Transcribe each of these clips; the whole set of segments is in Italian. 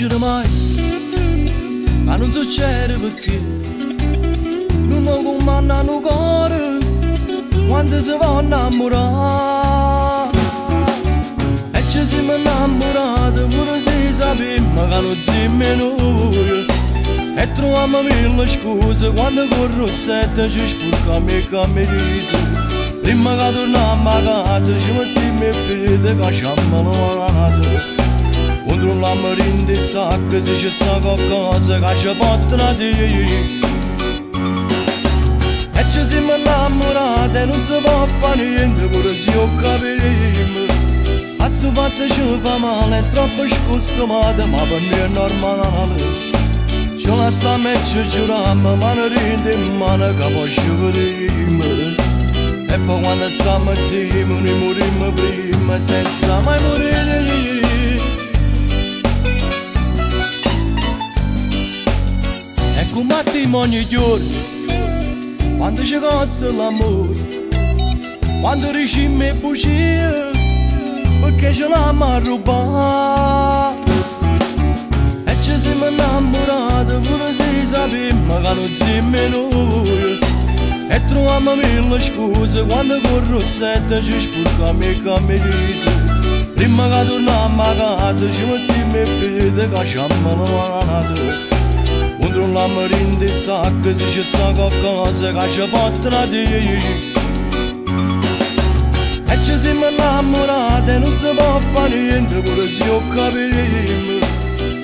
dicere mai, ma non succede perché non lo comandano cuore quando si va a innamorare. E ci siamo innamorati pure se sappiamo che non siamo noi. E troviamo mille scuse quando con il rossetto ci sporchiamo e camminisi. Prima che torniamo a casa ci mettiamo in piedi che siamo lontani. Controlliamo rinde e sacche se c'è sta qualcosa che ci portano a dire. E ci siamo innamorati e non si può fare niente pure se lo capiamo. A se fatto ci fa male, è troppo scostumata ma per noi è normale. Ci lasciamo e ci giuriamo, ma non rinde in mano che poi ci vedremo. E poi quando stiamo insieme noi morimmo prima senza mai morire. Ecco matrimonio giorno, quando ci costa l'amore, quando riusciamo a bugie, perché ce l'hanno a rubare. E ci siamo innamorati pure se sappiamo che non siamo noi. E troviamo mille scuse quando con il rossetto ci sporchiamo e camminisi. Prima che torniamo a casa ci mettiamo in piedi che siamo lontani. Controlliamo rinde e sacche se c'è sta qualcosa che ci portano a dire. E ci siamo innamorati e non si può fare niente pure se lo capiamo.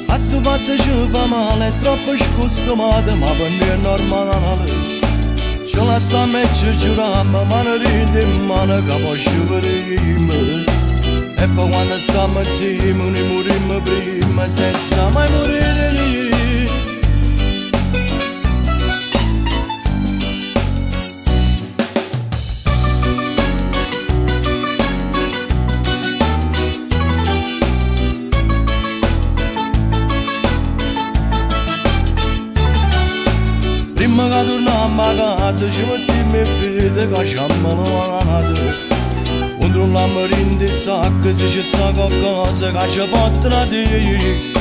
A se fatto ci fa male, è troppo scostumata ma per noi è normale. Ci lasciamo e ci giuriamo, ma non rinde in mano che poi ci vedremo. E poi quando stiamo insieme noi morimmo prima senza mai morire. Prima che torniamo a casa ci mettiamo in piedi che siamo lontani. Controlliamo rinde e sacche se c'è sta qualcosa che ci portano a dire.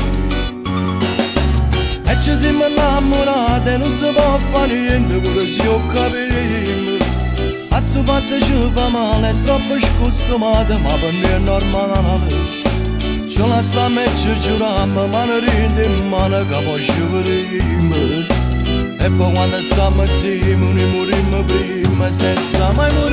E ci siamo innamorati e non si può fare niente pure se lo capiamo. A se fatto ci fa male, è troppo scostumata ma per noi è normale. Ci lasciamo e ci giuriamo, ma non rinde in mano che poi ci vedremo. E poi quando stiamo insieme noi morimmo prima senza mai morire.